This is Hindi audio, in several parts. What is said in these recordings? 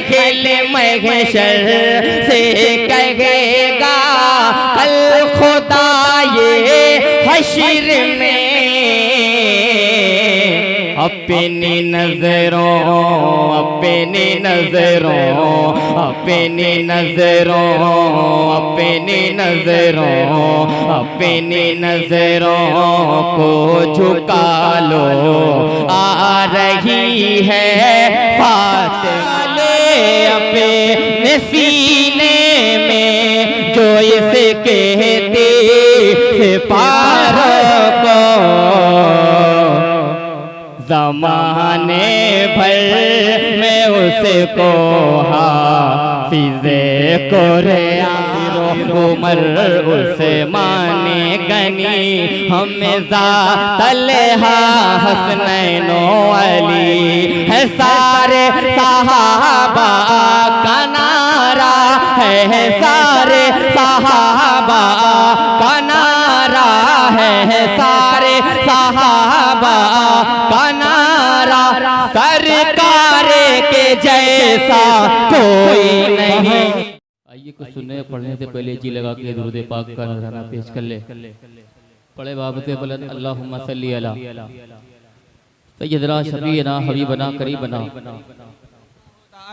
अखिल महशर से कहेगा कल खुदा ये हश्र में अपनी नजरों अपनी नजरों अपनी नजरों अपनी नजरों अपनी नजरों को झुका लो आ रही है फातिमा अपने सीने में जो इसे कहते सिपार को ज़माने भर में उसको हाफिज़े कुरान उमर उसे माने गनी हमें तलहा हसनैनो अली है सारे सहाबा का नारा है सारे सहाबा का नारा है सारे सहाबा का नारा सरकार के जैसा कोई नहीं। आइए कुछ सुनने पढ़ने से पहले जी लगा के दुरूद पाक का नजराना पेश कर ले। पढ़े बाबते बुलंद अल्लाहुम्मा सल्ली अला सय्यदना शफीना हबीबना करीबना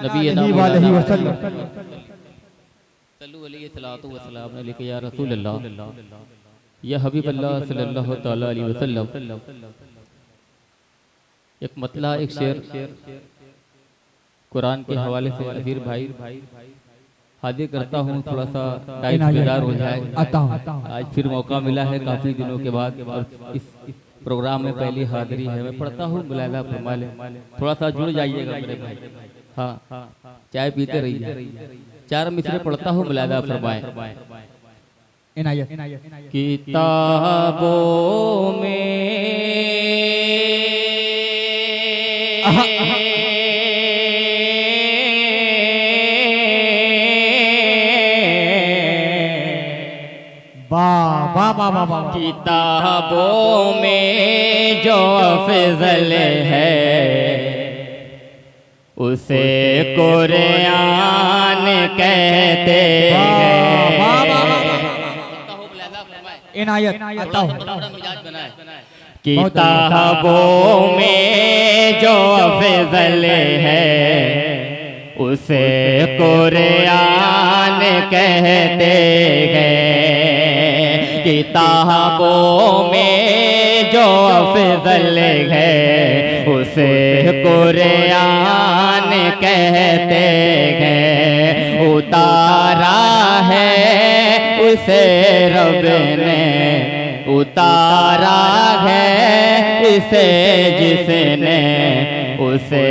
नबीना अलैहि वसल्लम सल्लु अलैहि सलातु व सलाम अलैका या रसूल अल्लाह या हबीब अल्लाह सल्लल्लाहु तआला अलैहि वसल्लम। एक मतला एक शेर कुरान के हवाले से अजीर भाई हाजिर करता हूँ, थोड़ा सा टाइम बेदार हो जाए। आज फिर मौका मिला है काफी दिनों के बाद और इस प्रोग्राम में पहली हाजिरी है। मैं पढ़ता हूँ मुलाहिजा फरमा ले, थोड़ा सा जुड़ जाइएगा मेरे भाई। हाँ चाय पीते रहिए। 4 मिसरे पढ़ता हूँ मुलाहिजा फरमाए। किताबों में किताबों में जो अफजल है उसे कुरान कहते हैं। किताबों में जो अफजल है उसे कुरान कहते हैं। किताबों में जो अफजल है उसे कुरान कहते हैं। उतारा है उसे रब ने उतारा है इसे जिसने उसे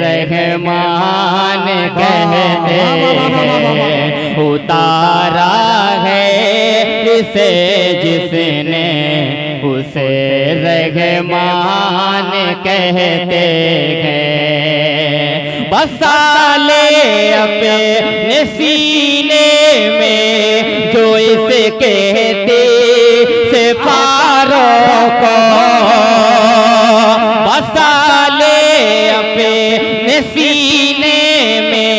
रहमान कहते हैं। उतारा है इसे जिसने उसे रहमान कहते हैं। बसाले अपने सीने में जो इसे कहते सिपारों को बसाले अपने सीने में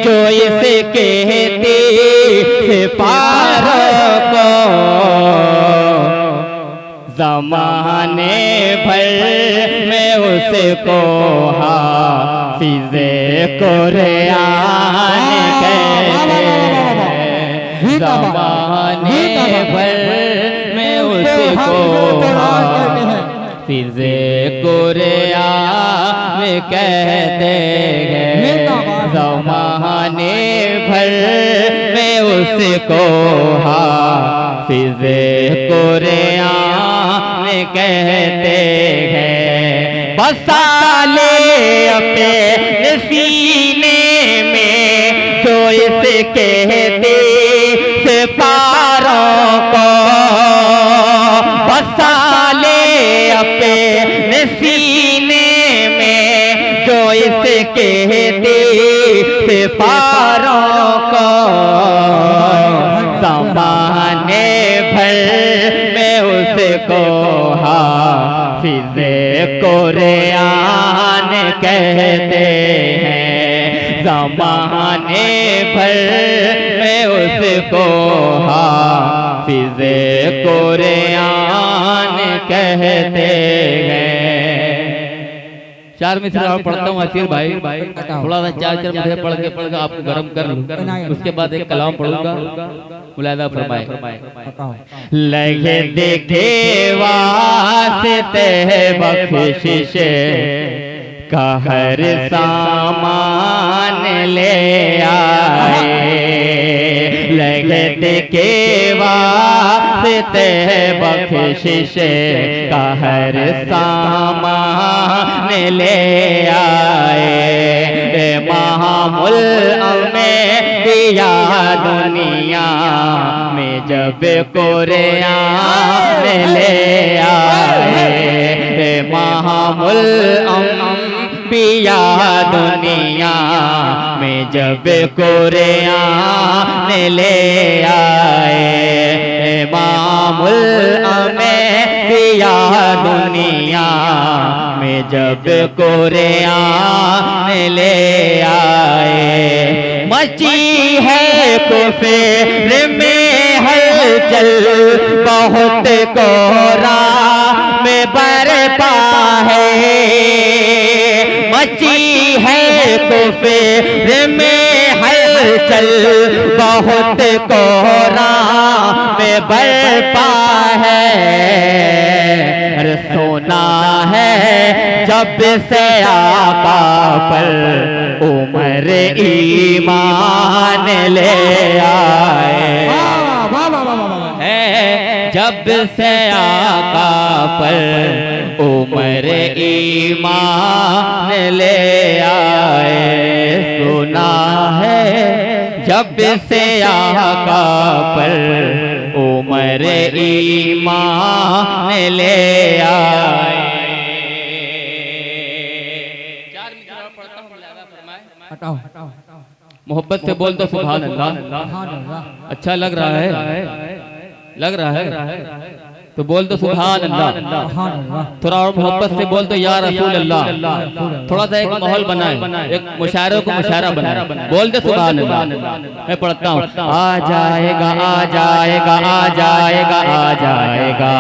जो इसे कहते सिपारों को ज़माने भर में उसको हाफिज़े कुरान कहते हैं। ज़माने भर में उसको हाफिज़े कुरान कहते हैं। ज़माने भर में उसको हाफिज़े कुरान कहते हैं। बसाले अपने सीने में जो इसे कहते सिपारों को बसाले अपने सीने में जो इसे कहते सिपारों को ज़माने भर में उसको हाफिज़े कुरान कहते हैं। ज़माने भर में उसको हाफिज़े कुरान कहते हैं। चार मिसरा पढ़ता हूँ आसिर भाई, थोड़ा सा चार मिसरे पढ़ के आपको गर्म कर लूँ, उसके बाद एक कलाम पढ़ूंगा, मुलादा फरमाए। लगे देखे वास्ते बख्शिश का हर सामान ले आए। लगे देखे वास्ते बख्शिश का हर सामान ले आए। महामुल में दिया दुनिया में जब कुरान ले आए। महामुल पिया दुनिया में जब कुरान ले आए। मामुल में पिया दुनिया में जब कुरान ले आए। मची है कुफर में हलचल बहुत कोरा में बरपा है। मची है कुफर में हलचल बहुत कोरा में बरपा है। सुना है जब से आका पर उमर ईमान ले आए। जब से आका पर उमर ईमान ले आए। सुना है जब से आका पर उमर ईमान ले आए। मोहब्बत से बोल दो सुभान अल्लाह। अच्छा लग रहा है, लग रहा है तो बोल दो सुभान अल्लाह। थोड़ा और मोहब्बत से बोल दो या रसूल अल्लाह। थोड़ा सा एक माहौल बनाए, एक मुशायरे को मुशायरा बनाए, बोल दो सुभान अल्लाह। मैं पढ़ता हूँ। आ जाएगा आ जाएगा आ जाएगा आ जाएगा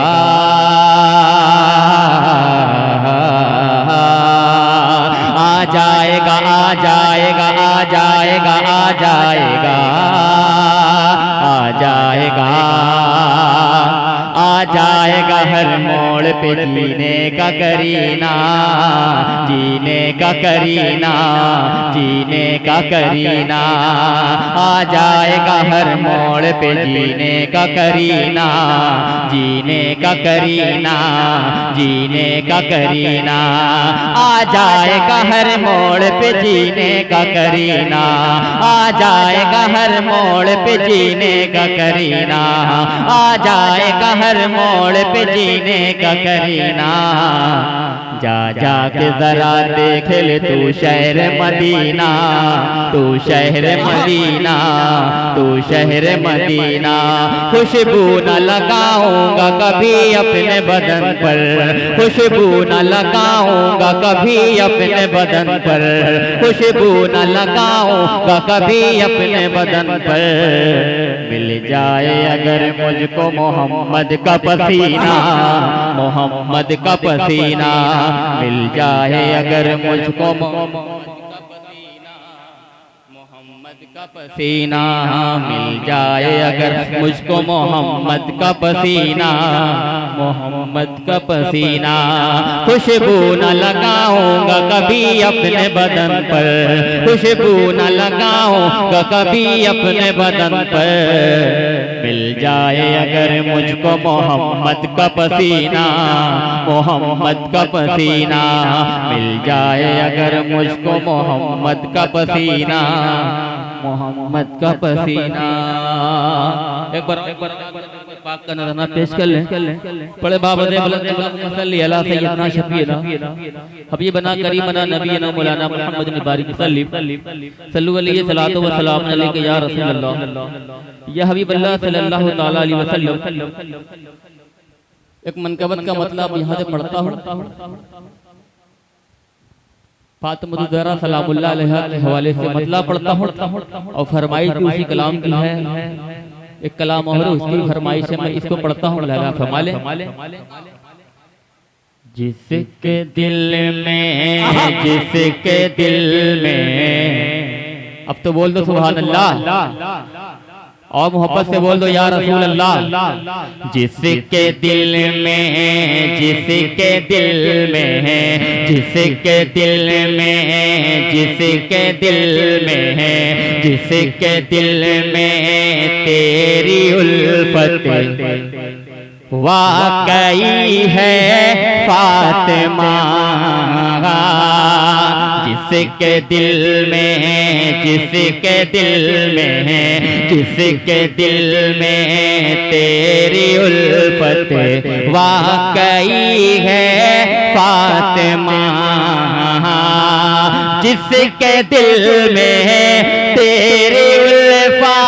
आ जाएगा आ जाएगा आ जाएगा आ जाएगा आ जाएगा आ जाएगा हर मोड़ पे जीने का करीना, जीने का करीना, जीने का करीना। आ जाएगा हर मोड़ पे जीने का करीना, जीने का करीना, जीने का करीना। आ जाएगा हर मोड़ पे जीने का करीना, आ जाएगा हर मोड़ पे जीने का करीना, आ जाएगा हर मोड़ पे जीने का करीना। जा जा के जरा देख ले तू शहर मदीना, तू शहर मदीना, तू शहर मदीना। खुशबू न लगाऊंगा कभी अपने बदन पर, खुशबू न लगाऊंगा कभी अपने बदन पर, खुशबू न लगाऊंगा कभी अपने बदन पर। मिल जाए अगर मुझको मोहम्मद का पसीना, मोहम्मद का पसीना। मिल जाए अगर मुझको मोहम्मद का पसीना, मिल जाए अगर मुझको मोहम्मद का पसीना, मोहम्मद का पसीना। खुशबू न लगाऊंगा कभी अपने बदन पर, खुशबू न लगाऊंगा कभी अपने बदन पर। मिल जाए अगर मुझको मोहम्मद का पसीना, मोहम्मद का पसीना। मिल जाए अगर मुझको मोहम्मद का पसीना, मोहम्मद का पसीना। एक बार पाक का नज़राना पेश कर लें। पढ़े बाबा दे मसल्ली अला सय्यदना शफीना हबीबना करीमना नबीना मौलाना मुहम्मद बिन बारिक सल्लल्लाहु अलैहि सलातो व सलाम अलैका या रसूल अल्लाह या हबीब अल्लाह सल्लल्लाहु तआला अलैहि वसल्लम। एक मनकबत का मतलब यहाँ से पढ़ता हूँ। फातिमा ज़हरा सलामुल्लाह अलैहा के हवाले से मतलब पढ़ता हूँ और फरमाइश भी उसी कलाम की है। एक कलाम और है, उसकी फरमाइश है, मैं इसको पढ़ता हूँ। लगा फरमा ले। जिसके दिल में, जिसके दिल में, अब तो बोल दो सुभान अल्लाह और मोहब्बत से बोल दो या रसूल अल्लाह। जिसके दिल में, जिसके दिल में, जिसके दिल में, जिसके दिल में, जिसके दिल में तेरी उल्फत वाकई है फातिमा। जिसके दिल में, जिसके दिल में, जिसके दिल में तेरी उल्फत वाकई है फातिमा। जिसके दिल में तेरी उल्फत,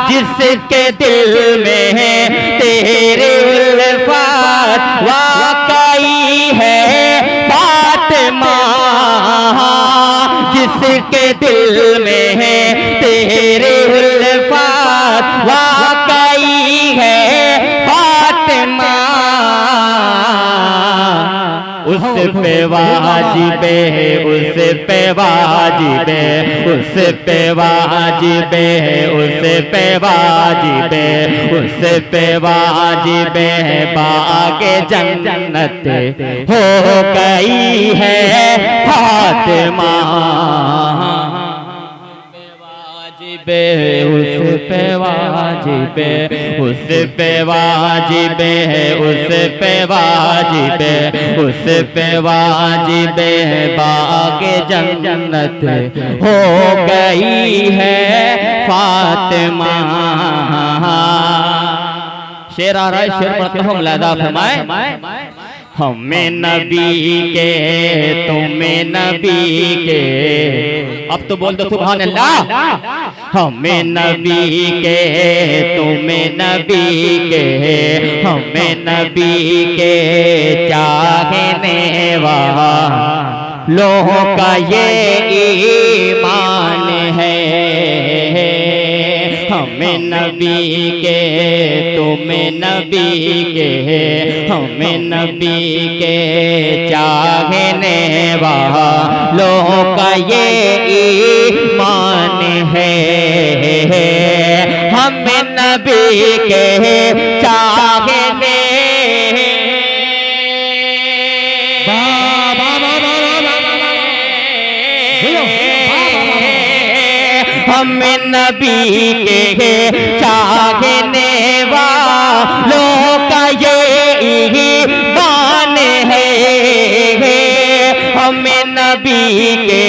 जिसके दिल में तेरे उल्फत वाकई है फातिमा। जिसके दिल में तेरे उल्फत वाकई है फातिमा। उस पे वाजिबे, उस पे वाजिबे, उस पे वाजिबे, उस पे वाजिबे, उस पे वाजिबे बागे जन्नत हो गई है फातिमा। उस पे वाजिबे, उस पे वाजिबे, उस पे वाजिबे, उस पे वाजिबे बागे जन्नत हो गई है फातिमा। शेर आ रहा है, शेर पढ़ता हूँ, मुलादा फरमाए। हमें नबी के, तुम्हें नबी के, अब तो बोल दो सुभान अल्लाह। हमें नबी के, तुम्हें नबी के, हमें नबी के चाहने वालों का ये ईमान है। हमें नबी के, तुम्हें नबी के, हमें नबी के चाहने वालों का ये ईमान है। हमें नबी के चाहने, हमें नबी के चाहने वालों का ये ईमान है। हमें नबी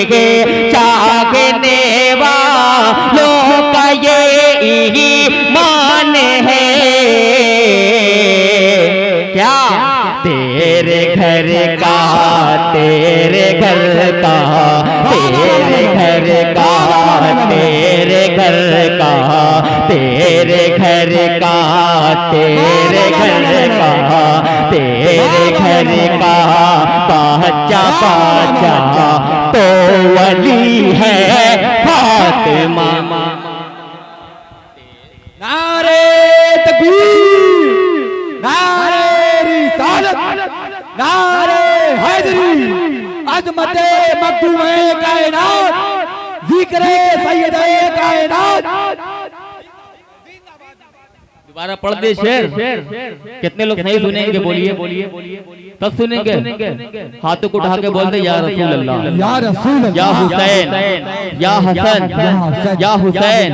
के चाहने वालों का ये ईमान है। क्या तेरे घर का, तेरे घर का, तेरे घर का, तेरे घर का, तेरे घर का, तेरे घर का, तेरे घर का बाचा बाचा तो वली है फातिमा। नारे तकबीर, नारे रिसालत, नारे हैदरी, अज़मते मखदूमे कायनात, ज़िक्रे सैयदे कायनात। दोबारा पढ़ दे शेर। कितने लोग नहीं सुनेंगे? बोलिए तब सुनेंगे। हाथों को उठा के बोल दे या रसूल अल्लाह, या रसूल अल्लाह, या हुसैन, या हसन, या हुसैन,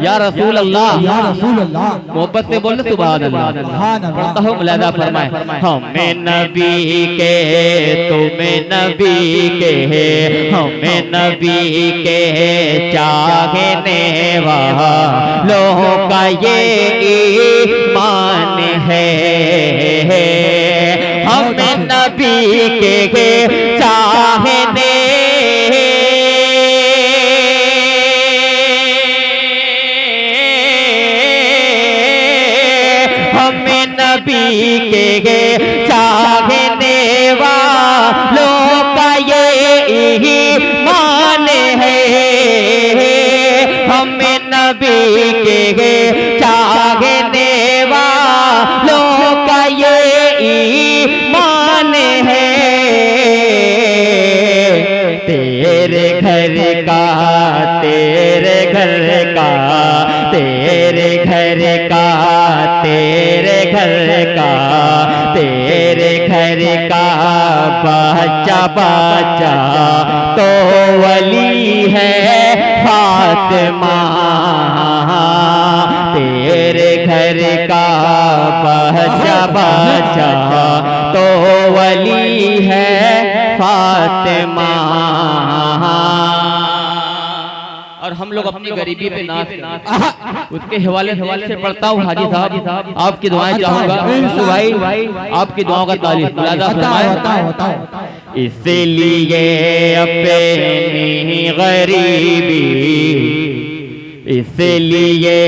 या रसूल अल्लाह, या रसूल अल्लाह। मोहब्बत से बोल सुभान अल्लाह। पढ़ता हूँ, मुलादा फरमाए। हमें नबी के, तुम्हें नबी के, हमें नबी के चाहने वालों का ये ईमान है। हमें नबी के चाहने, के चाहने वालों का ये ईमान है। हमें नबी के चाहने वालों का ये ईमान है। तेरे घर का तेरे घर का तेरे घर का तेरे घर का तेरे घर का बच्चा बच्चा तो वली है फातिमा। तेरे घर का बच्चा बच्चा तो वली है फातिमा। और हम लोग अपनी गरीबी पे नाच उसके हवाले से पढ़ता हूँ। हाजी साहब आपकी दुआएं चाहूंगा भाई, आपकी दुआओं का तारीफ इसलिए अपनी गरीबी, इसलिए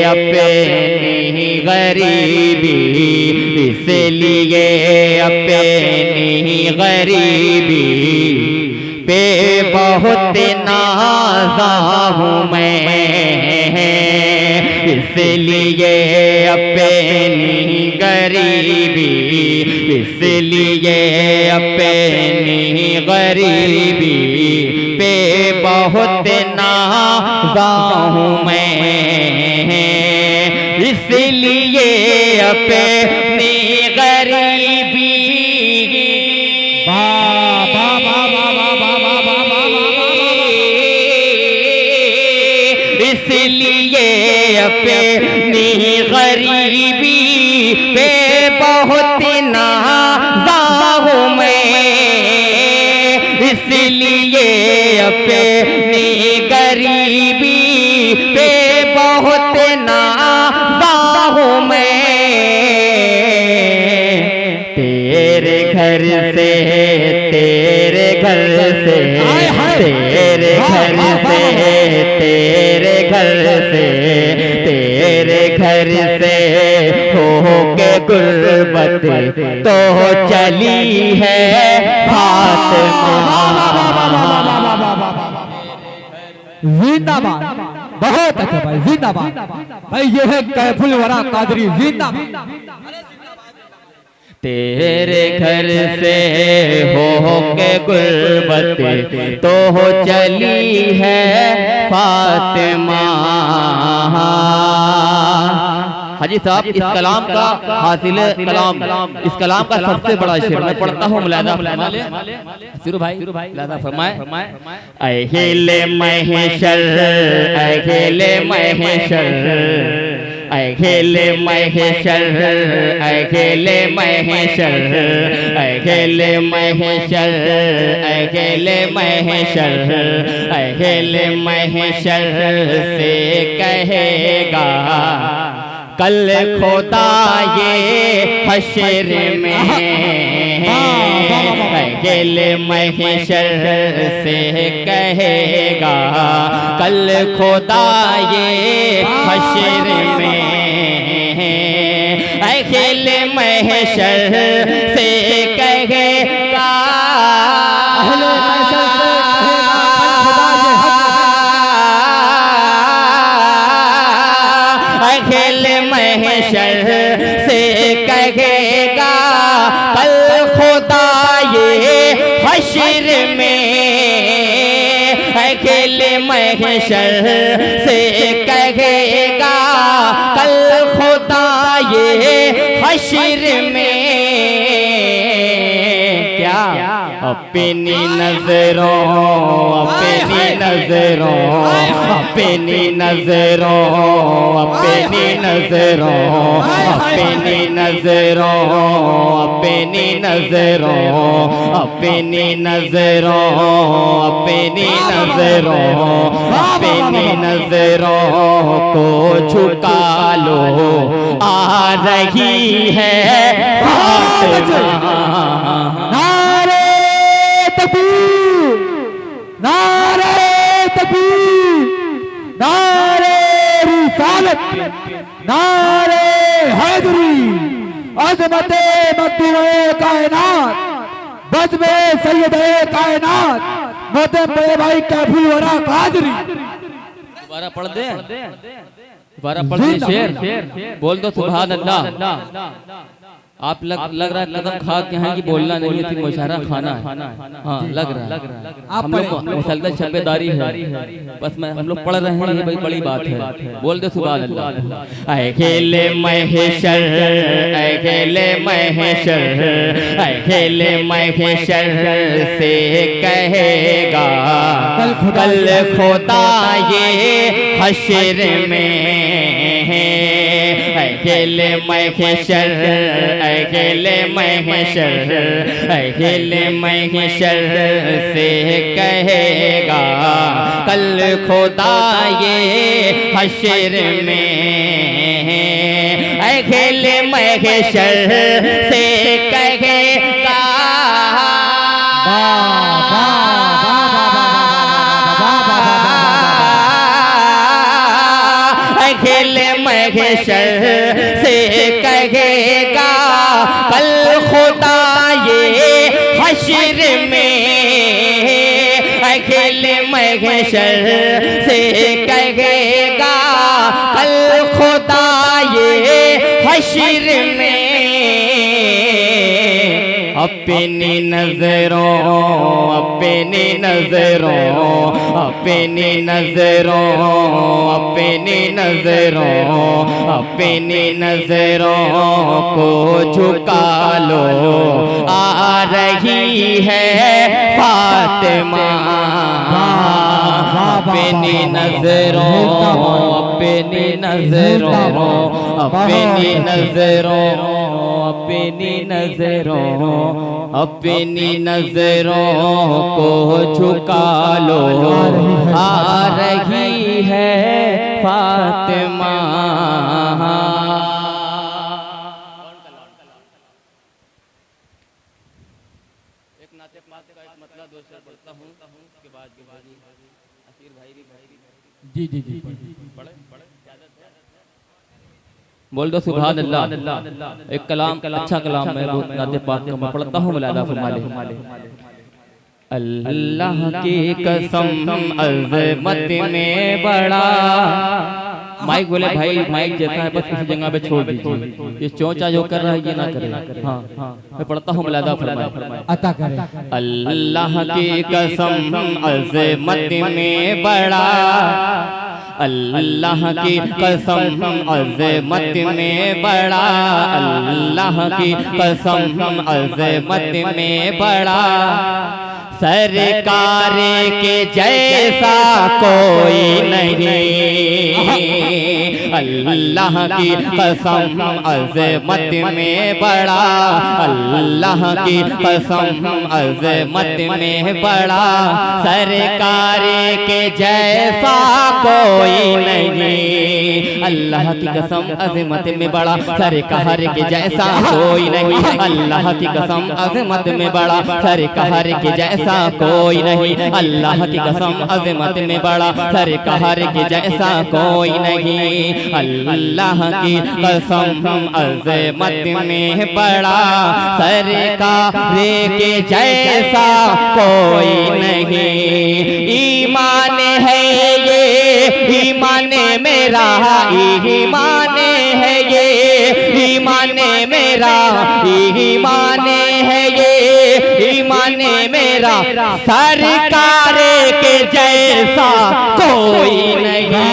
अपनी गरीबी, इसलिए अपनी गरीबी पे बहुत नाज़ा हूँ मैं। इसलिए अपनी गरीबी, इसलिए अपनी गरीबी पे बहुत नाज़ा हूँ मैं। इसलिए अपनी गरीबी इसलिए अपनी गरीबी पे बहुत नाज़ा हूँ मैं। इसलिए अपनी गरीबी पे बहुत नाज़ा हूँ मैं। तेरे घर से तेरे घर से तेरे घर से तेरे घर से तेरे घर से हो के गुर्बत तो चली है फातिमा। जिंदाबाद, बहुत अच्छा भाई, जिंदाबाद भाई। ये है कैफुल वरा कादरी, जिंदाबाद। तेरे घर से हो के गुर्बत तो हो चली है फातिमा। हाजी साहब इस कलाम का हासिल कलाम, इस कलाम का सबसे बड़ा शेर मैं पढ़ता हूँ। मुलादा शुरू भाई मुलादा फरमाए। अहिल महशर अहिल महशर अहिल महशर अहिल महशर अहिल महशर अहिल महशर अहिल महशर से कहेगा कल खुदा ये हशर में। अहिल महशर से कहेगा कल खुदा ये हशर में। अहिल महशर से कहेगा अहिल महशर से कहेगा कल खुदा ये हशर में। अहिल महशर से कहेगा कल खुदा ये हशर में। क्या अपनी नजरों अपनी नजरों अपनी नजरों अपनी नजरों अपनी नजरों अपनी नजरों अपनी नजरों अपनी नजरों अपनी नजरों को झुका लो आ रही है फातिमा। नारे तकबीर, नारे तकबीर, नारे रिसालत, नारे हैदरी, अजमते मकदूमे कायनात बस में सैयदे कायनात मोहतरम बड़े भाई कैफुल वरा कादरी। दोबारा पढ़ दे, दोबारा पढ़ दे शेर, बोल दो सुभान अल्लाह। आप लग रहा है कदम खा के हैं कि बोलना नहीं है, मुशायरा खाना है। हाँ लग रहा है। हम लोग मुसलसल शब्बेदारी है, बस हम लोग पढ़ रहे हैं, ये भाई बड़ी बात है। बोल दे सुभान अल्लाह। अकेले महशर, अकेले महशर, अकेले महशर से कहेगा कल खुदा ये हश्र में। अकेले महशर, अकेले महशर, अकेले महशर से कहेगा कल खुदा ये हश्र में। अकेले महशर से कहेगा अकेले महशर से कहेगा कल खुदा ये हश्र में। अकेले महशर से कहेगा कल खुदा ये हश्र में। अपनी नजरों, अपनी नजरों, अपनी नजरों, अपनी नजरों, अपनी नजरों को झुका लो, आ रही है फातिमा। अपनी नजरों, अपनी नजरों, अपनी नजरों, अपनी नजरों, अपनी नजरों को झुका लो, आ रही है फातिमा। एक नाते पाते का एक मतलब दो शेर पढ़ता हूँ, उसके बाद असीर भाई जी जी जी पढ़े बोल दो सुभान अल्लाह। एक कलाम अच्छा कलाम है, बहुत नाते पाक का मैं पढ़ता हूँ। मुलादा फरमाले अल्लाह की कसम अज़मत में बड़ा। माइक बोले भाई, माइक जैसा है बस किसी जगह पे छोड़ दीजिए, ये चौंचा जो कर रहा है ये ना करे। हाँ मैं पढ़ता हूँ, मुलादा फरमाए अता करे। अल्लाह की कसम अज़मत में बड़ा, अल्लाह की कसम अज़मत में बड़ा, अल्लाह की कसम अज़मत में बड़ा। सरकार के जैसा कोई नहीं, अल्लाह की कसम अज़मत में बड़ा, अल्लाह की कसम अज़मत में बड़ा। सरकार के जैसा कोई नहीं, अल्लाह की कसम अज़मत में बड़ा। सरकार के जैसा कोई नहीं, अल्लाह की कसम अज़मत में बड़ा। सरकार के जैसा कोई नहीं, अल्लाह की कसम अज़मत में बड़ा। सरकार के जैसा कोई नहीं, अल्लाह की कसम अज़मत में बड़ा। सरकार के जैसा कोई नहीं। ईमान है ये, ईमान मेरा, ईमान है ये, ईमान मेरा, ईमान है ये, ईमान मेरा। सरकार के जैसा कोई नहीं,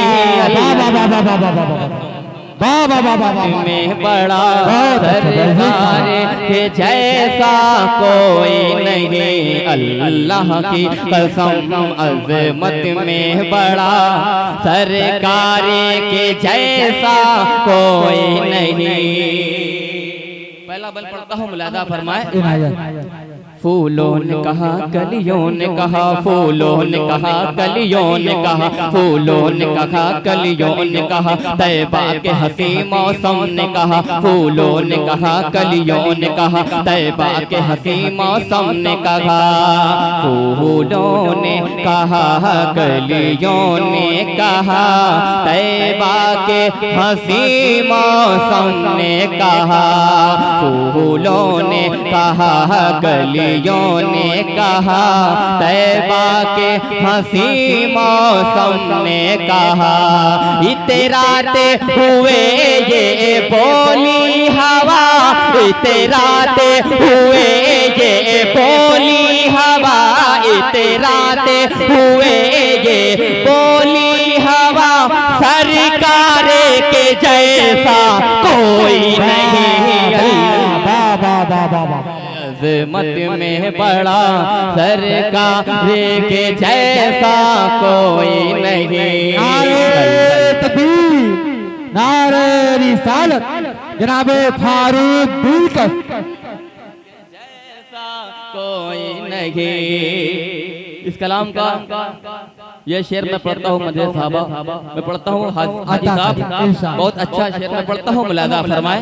में बड़ा। सरकार के जैसा कोई नहीं, अल्लाह की कसम अज़मत में बड़ा। सरकार के जैसा कोई नहीं। पहला बल पढ़ता हूँ, मुलादा फरमाए। फूलों ने कहा कलियों ने कहा, फूलों ने कहा कलियों ने कहा, फूलों ने कहा कलियों ने कहा, तैबा के हसी मौसम ने कहा, फूलों ने कहा कलियों ने कहा, तैबा के हसी मौसम ने कहा, फूलों ने कहा कलियों ने कहा, तैबा के हसी मौसम ने कहा, फूलों ने कहा कलियों ने कहा, तैबा के हसी मौसम ने कहा, इतराते हुए ये बोली हवा, इतराते हुए ये बोली हवा, इतराते हुए ये बोली हवा, सरकार के जैसा कोई नहीं, अज़मत में बड़ा सरकार के जैसा कोई नहीं। नारे तकबीर, नारे रिसालत, जनाबे फारूक दिलकश जैसा कोई नहीं। इस कलाम का ये शेर मैं पढ़ता हूँ मदे साहबा, मैं पढ़ता हूँ हाजी साहब, बहुत अच्छा शेर मैं पढ़ता हूँ, मुलाजा फरमाए।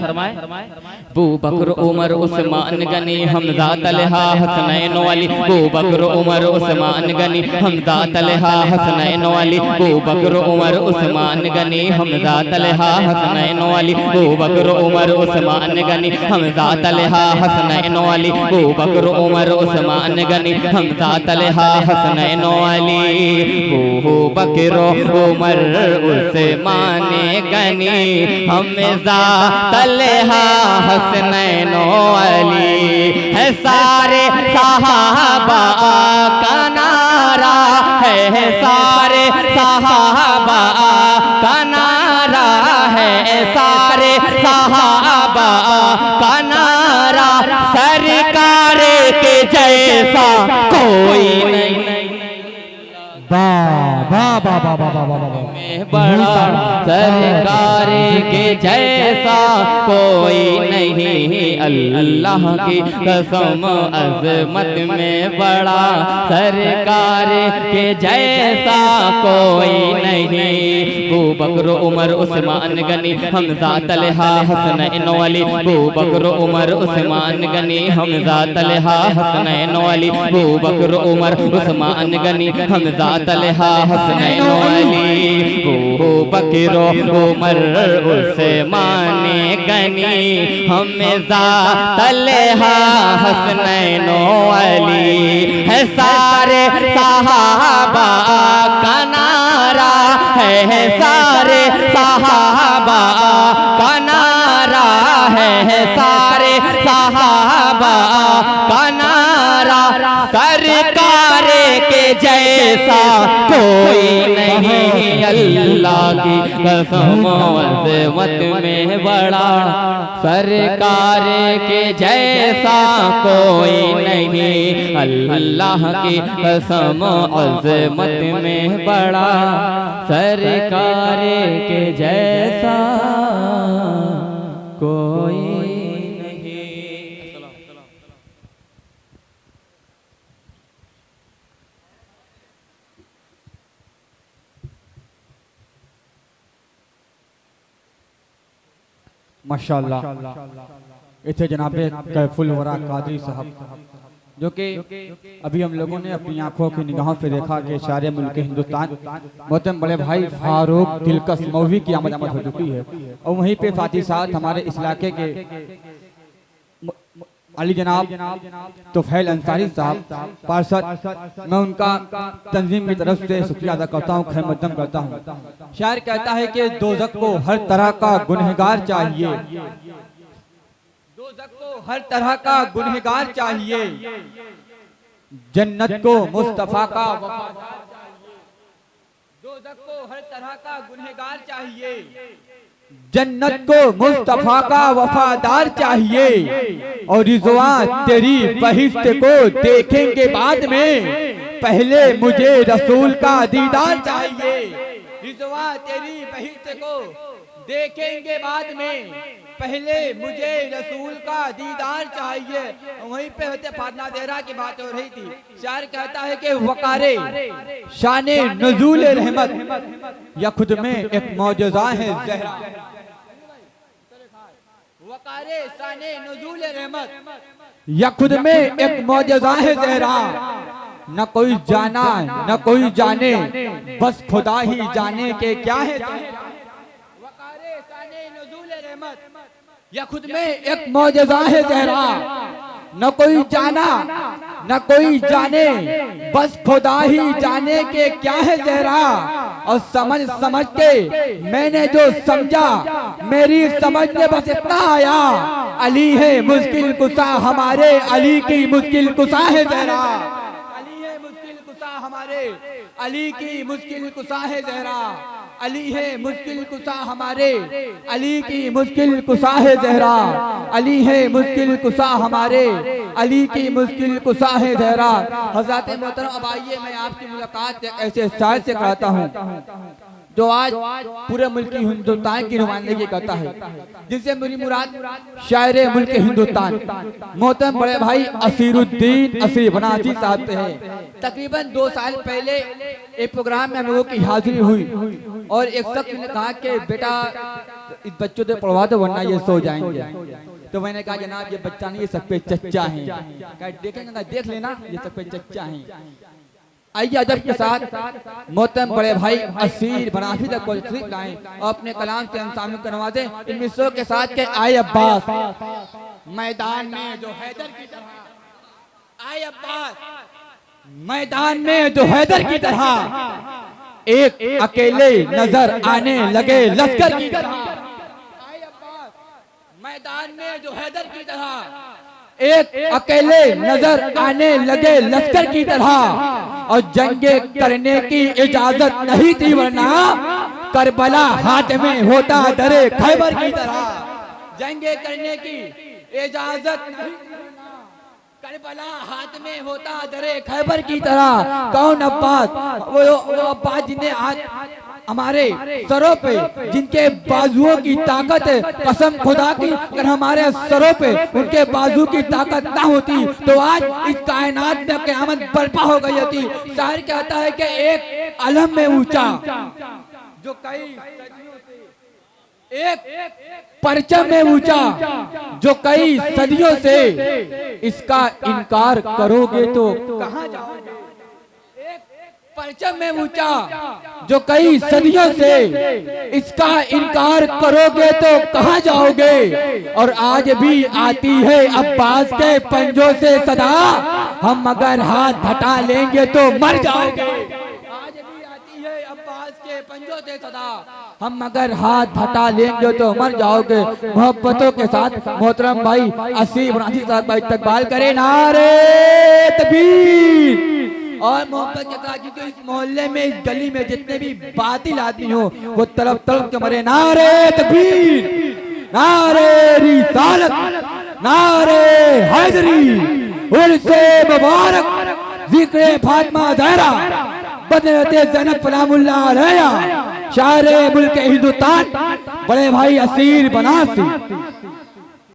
बू बकर उमर उस्मान गनी हमजा तलहा हसनैन वाली, बू बकर उमर उस्मान गनी हमजा तलहा हसनैन वाली, बू बकर उमर उस्मान गनी हमजा तलहा हसनैन वाली, बू बकर उमर उस्मान गनी हमजा तलहा हसनैन वाली, बू बकर उमर उस्मान गनी हमजा तलहा हसनैन वाली, बू बकर उमर उस्मान गनी हमजा तलहा हसनैन वाली, है सारे सहाबा का नारा, है सारे सहाबा का नारा, है सारे सहाबा का नारा, सरकार के जैसा कोई नहीं, में बड़ा सरकार के जैसा कोई नहीं, अल्लाह की कसम अज़मत में बड़ा सरकार के जैसा कोई नहीं, बू बकर उमर उस्मान गनी हमजा तलहा हसनैन वाली, बू बकर उमर उस्मान गनी हमजा तलहा हसनैन वाली, बू बकर उमर उस्मान गनी हमजा तलहा हसनैन वाली, बू बकर उमर उस्मान गनी हमजा तलहा हसनैन वाली, है सारे सहाबा का नारा, है सारे सहाबा का नारा, है सारे सहाबा का नारा, सरकार के जैसा कोई नहीं, अल्लाह की कसम अज़मत में बड़ा सरकार के जैसा कोई नहीं, अल्लाह की कसम अज़मत में बड़ा सरकार के जैसा कोई नहीं। माशाअल्लाह, इथे जनाबे कैफुल वरा कादरी साहब, जो कि अभी हम लोगों ने अपनी आंखों की निगाहों से देखा कि सारे मुल्क हिंदुस्तान मोहतरम बड़े भाई फारूक दिलकश मौलवी की आमद हो चुकी है, और वहीं पे साथ ही साथ हमारे इस इलाके के अली जनाब तोफैल अंसारी साहब पार्षद, मैं उनका तंजीम की तरफ से शुक्रिया अदा करता हूँ, खैर मकदम करता हूँ। शायर कहता है कि दोज़ख को हर तरह का गुनहगार चाहिए, दोज़ख को हर तरह का गुनहगार चाहिए, जन्नत को मुस्तफा का वफादार चाहिए, दोज़ख को हर तरह का गुनहगार चाहिए, जन्नत को मुस्तफा का वफादार चाहिए, और रिज़वान तेरी बहिश्त को देखेंगे बाद में, पहले मुझे रसूल का दीदार चाहिए, रिज़वान तेरी बहिश्त को देखेंगे बाद में, पहले मुझे रसूल का दीदार चाहिए। वहीं पे होते फातना देहरा की बात हो रही थी। शायर कहता है कि वकारे शाने नज़ूल रहमत या खुद में एक मौजज़ा है ज़हरा। वकारे शाने नज़ूल रहमत या खुद में एक मौजज़ा है ज़हरा। न कोई जाना न कोई जाने, बस खुदा ही जाने के क्या है। वकारे शाने नज़ूल रहमत या खुद में एक मौजज़ा है ज़हरा। न कोई जाना न कोई जाने, बस खुदा ही जाने के क्या है ज़हरा। और समझ समझ के मैंने जो समझा, मेरी समझ में बस इतना आया, अली है मुश्किल कुशा हमारे, अली की मुश्किल कुशा है ज़हरा। अली है मुश्किल कुशा हमारे, अली की मुश्किल कुशा है ज़हरा। अली है मुश्किल कुशा हमारे, अली की मुश्किल कुशा है ज़हरा। अली है मुश्किल कुशा हमारे, अली की मुश्किल कुशा है ज़हरा। हज़रत मोहतरम, अब आइए मैं आपकी मुलाकात एक ऐसे शायर से कराता हूँ जो आज पूरे मुल्क की हिंदुस्तान की नुमाइंदगी करता है, जिनसे मेरी मुराद शायर मुल्क हिंदुस्तान मोहतरम बड़े भाई असीरुद्दीन असीर बनासी साहब से है। तकरीबन 2 साल पहले एक प्रोग्राम में हम लोगों की हाजिरी हुई और एक शख्स ने कहा कि बेटा इस बच्चों से पढ़वा दो वरना ये सो जाएंगे। तो मैंने कहा जनाब ये बच्चा नहीं, ये सब पे चच्चा है। देखेंगे देख लेना, ये सब पे चच्चा है। आइए अदब के साथ मोहतरम बड़े भाई असीर बनाफी तक को तशरीफ लाएं और अपने कलाम से हम सामने करवाते इन मिसरों के साथ के आए अब्बास मैदान में जो हैदर की तरह, आए अब्बास मैदान में जो हैदर की तरह, एक अकेले नजर आने लगे लश्कर की तरह। आए अब्बास मैदान में जो हैदर की तरह, एक अकेले नजर आने लगे लश्कर की तरह। और जंगे करने की इजाजत नहीं थी वरना करबला हाथ में होता दरे खैबर की तरह। जंगे करने की इजाजत नहीं थी वरना करबला हाथ में होता दरे खैबर की तरह। कौन अब्बास? वो अब्बास जिन्हें आज हमारे सरों पे, जिनके बाजुओं की ताकत है, कसम खुदा की अगर हमारे सरों पे उनके बाजू की ताकत ना होती तो आज इस कायनात में क़यामत बर्पा हो गई होती। शायर कहता है कि एक अलम में ऊंचा जो कई सदियों से, एक परचम में ऊंचा जो कई सदियों से, इसका इनकार करोगे तो कहां जाओगे। परचम में ऊंचा जो कई सदियों से, इसका इनकार करोगे तो कहां जाओगे। और आज भी आती है अब्बास के पंजों से सदा, हम अगर हाथ हटा लेंगे तो मर जाओगे। आज भी आती है अब्बास के पंजों से सदा, हम अगर हाथ हटा लेंगे तो मर जाओगे। मोहब्बतों के साथ मोहतरम भाई असीर बनासी साहब का इस्तकबाल करें। नारे तकबीर। और मोहब्बत के साथ क्योंकि इस मोहल्ले में, इस गली में जितने भी बातिल आदमी हो वो तड़प तड़प के मरे। नारे तकबीर, नारे रिसालत, नारे हैदरी, उर्से मुबारक, जिक्र फातिमा ज़हरा, बदरते ज़ैनब सलामुल्लाह अलैहा, शायर मुल्क हिंदुस्तान बड़े भाई असीर बनासी।